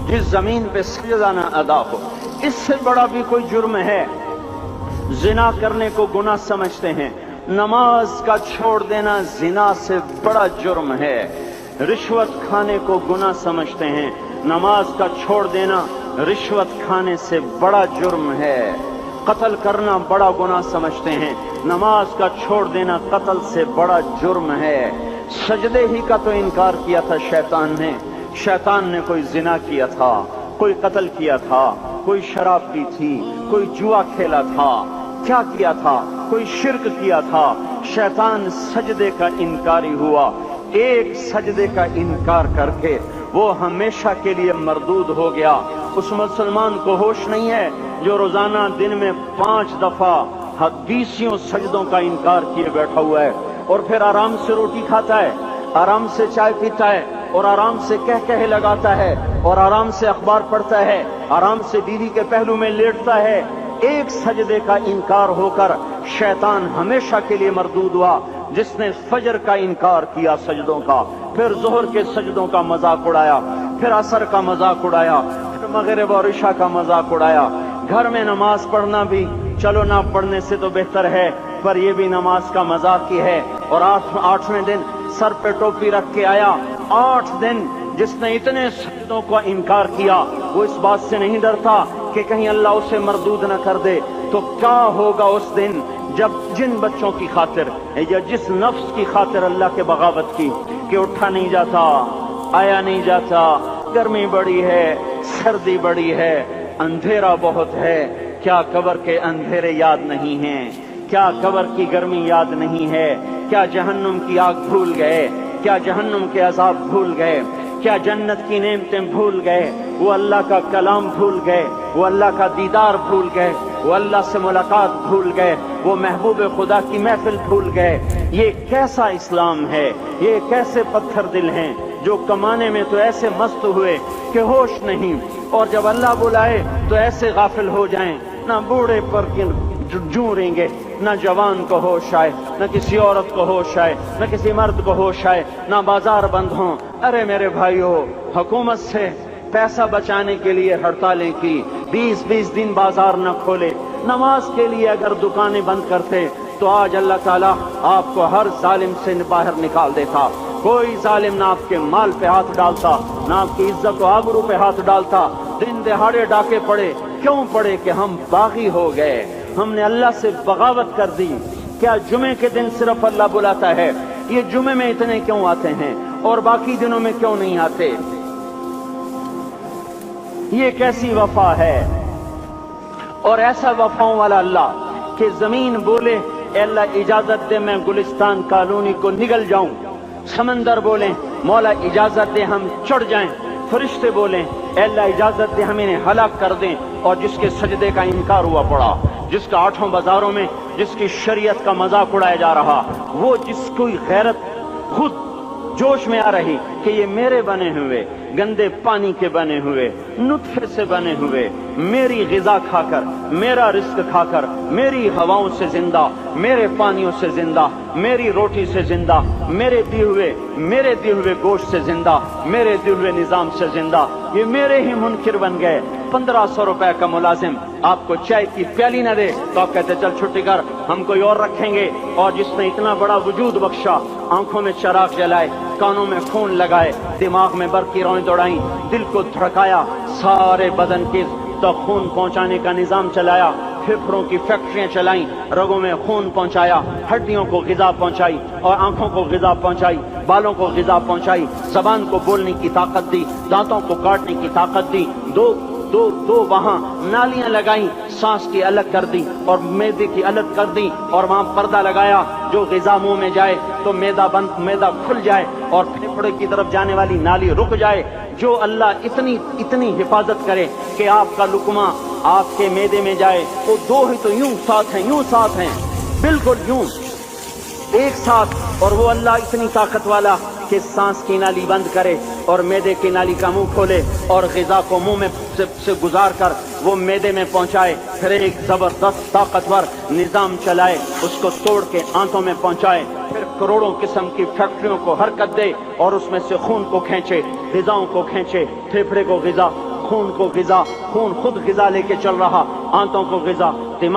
جس زمین پہ سجدہ نہ ادا ہو، اس سے بڑا بھی کوئی جرم ہے؟ زنا کرنے کو گناہ سمجھتے ہیں، نماز کا چھوڑ دینا زنا سے بڑا جرم ہے۔ رشوت کھانے کو گناہ سمجھتے ہیں، نماز کا چھوڑ دینا رشوت کھانے سے بڑا جرم ہے۔ قتل کرنا بڑا گناہ سمجھتے ہیں، نماز کا چھوڑ دینا قتل سے بڑا جرم ہے۔ سجدے ہی کا تو انکار کیا تھا شیطان نے کوئی زنا کیا تھا، کوئی قتل کیا تھا، کوئی شراب پی تھی، کوئی جوا کھیلا تھا، کیا کیا تھا؟ کوئی شرک کیا تھا۔ شیطان سجدے کا انکاری ہوا، ایک سجدے کا انکار کر کے وہ ہمیشہ کے لیے مردود ہو گیا۔ اس مسلمان کو ہوش نہیں ہے جو روزانہ دن میں 5 دفعہ 20 سجدوں کا انکار کیے بیٹھا ہوا ہے، اور پھر آرام سے روٹی کھاتا ہے، آرام سے چائے پیتا ہے، اور آرام سے کہہ لگاتا ہے، اور آرام سے اخبار پڑھتا ہے، آرام سے بیوی کے پہلو میں لیٹتا ہے۔ ایک سجدے کا انکار ہو کر شیطان ہمیشہ کے لیے مردود ہوا۔ جس نے فجر کا انکار کیا سجدوں کا، پھر ظہر کے سجدوں کا مذاق اڑایا، پھر عصر کا مذاق اڑایا، پھر مغرب اور عشاء کا مذاق اڑایا۔ گھر میں نماز پڑھنا بھی چلو نہ پڑھنے سے تو بہتر ہے، پر یہ بھی نماز کا مذاق ہی ہے۔ اور 8ویں دن سر پہ ٹوپی رکھ کے آیا۔ 8 دن جس نے اتنے سجدوں کا انکار کیا، وہ اس بات سے نہیں ڈرتا کہ کہیں اللہ اسے مردود نہ کر دے۔ تو کیا ہوگا اس دن جب جن بچوں کی خاطر یا جس نفس کی خاطر اللہ کے بغاوت کی کہ اٹھا نہیں جاتا، آیا نہیں جاتا، گرمی بڑی ہے، سردی بڑی ہے، اندھیرا بہت ہے، کیا قبر کے اندھیرے یاد نہیں ہیں؟ کیا قبر کی گرمی یاد نہیں ہے؟ کیا جہنم کی آگ بھول گئے؟ کیا جہنم کے عذاب بھول گئے؟ کیا جنت کی نعمتیں بھول گئے؟ وہ اللہ کا کلام بھول گئے، وہ اللہ کا دیدار بھول گئے، وہ اللہ سے ملاقات بھول گئے، وہ محبوب خدا کی محفل بھول گئے۔ یہ کیسا اسلام ہے؟ یہ کیسے پتھر دل ہیں جو کمانے میں تو ایسے مست ہوئے کہ ہوش نہیں، اور جب اللہ بلائے تو ایسے غافل ہو جائیں، نہ بوڑھے پر جوں گے، نہ جوان کو ہوش آئے، نہ کسی عورت کو ہوش آئے، نہ کسی مرد کو ہوش آئے، نہ بازار بند ہوں۔ ارے میرے بھائیو، حکومت سے پیسہ بچانے کے لیے ہڑتالیں کی، 20 دن بازار نہ کھولے، نماز کے لیے اگر دکانیں بند کرتے تو آج اللہ تعالیٰ آپ کو ہر ظالم سے باہر نکال دیتا۔ کوئی ظالم نہ آپ کے مال پہ ہاتھ ڈالتا، نہ آپ کی عزت و آبرو پہ ہاتھ ڈالتا۔ دن دہاڑے ڈاکے پڑے، کیوں پڑے؟ کہ ہم باغی ہو گئے، ہم نے اللہ سے بغاوت کر دی۔ کیا جمعے کے دن صرف اللہ بلاتا ہے؟ یہ جمعے میں اتنے کیوں آتے ہیں اور باقی دنوں میں کیوں نہیں آتے؟ یہ کیسی وفا ہے؟ اور ایسا وفاؤں والا اللہ کہ زمین بولے اے اللہ اجازت دے میں گلستان کالونی کو نگل جاؤں، سمندر بولیں مولا اجازت دے ہم چڑھ جائیں، فرشتے بولیں اے اللہ اجازت دے ہم انہیں ہلاک کر دیں، اور جس کے سجدے کا انکار ہوا پڑا، جس کا 8 بازاروں میں جس کی شریعت کا مذاق اڑایا جا رہا، وہ جس کوئی غیرت خود جوش میں آ رہی کہ یہ میرے بنے ہوئے، گندے پانی کے بنے ہوئے، نطفے سے بنے ہوئے، میری غذا کھا کر، میرا رزق کھا کر، میری ہواؤں سے زندہ، میرے پانیوں سے زندہ، میری روٹی سے زندہ، میرے دیے ہوئے گوشت سے زندہ، میرے دیے ہوئے نظام سے زندہ، یہ میرے ہی منکر بن گئے۔ 1500 روپے کا ملازم آپ کو چائے کی پیالی نہ دے تو آپ کہتے چل چھٹی کر، ہم کوئی اور رکھیں گے۔ اور جس نے اتنا بڑا وجود بخشا، آنکھوں میں چراغ جلائے، کانوں میں خون لگائے، دماغ میں برق کی روئیں دوڑائیں، دل کو دھڑکایا، سارے بدن کے تک خون پہنچانے کا نظام چلایا، پھیپھڑوں کی فیکٹریاں چلائیں، رگوں میں خون پہنچایا، ہڈیوں کو غذا پہنچائی، اور آنکھوں کو غذا پہنچائی، بالوں کو غذا پہنچائی، زبان کو بولنے کی طاقت دی، دانتوں کو کاٹنے کی طاقت دی، دو وہاں نالیاں لگائیں، سانس کی الگ کر دی اور معدے کی الگ کر دی، اور وہاں پردہ لگایا، جو غذا منہ میں جائے تو معدہ کھل جائے اور پھیپھڑے کی طرف جانے والی نالی رک جائے۔ جو اللہ اتنی حفاظت کرے کہ آپ کا لقمہ آپ کے معدے میں جائے، وہ 2 ہی تو یوں ساتھ ہیں، بالکل یوں ایک ساتھ، اور وہ اللہ اتنی طاقت والا کہ سانس کی نالی بند کرے اور معدے کی نالی کا منہ کھولے اور غذا کو منہ میں سے گزار کر وہ معدے میں پہنچائے، پھر ایک زبردست طاقتور نظام چلائے، اس کو توڑ کے آنتوں میں پہنچائے، پھر کروڑوں قسم کی فیکٹریوں کو حرکت دے اور اس میں سے خون کو کھینچے، غذاؤں کو کھینچے، پھیپھڑے کو غذا، خون کو غذا، خون خود غذا لے کے چل رہا، آنتوں کو غذا،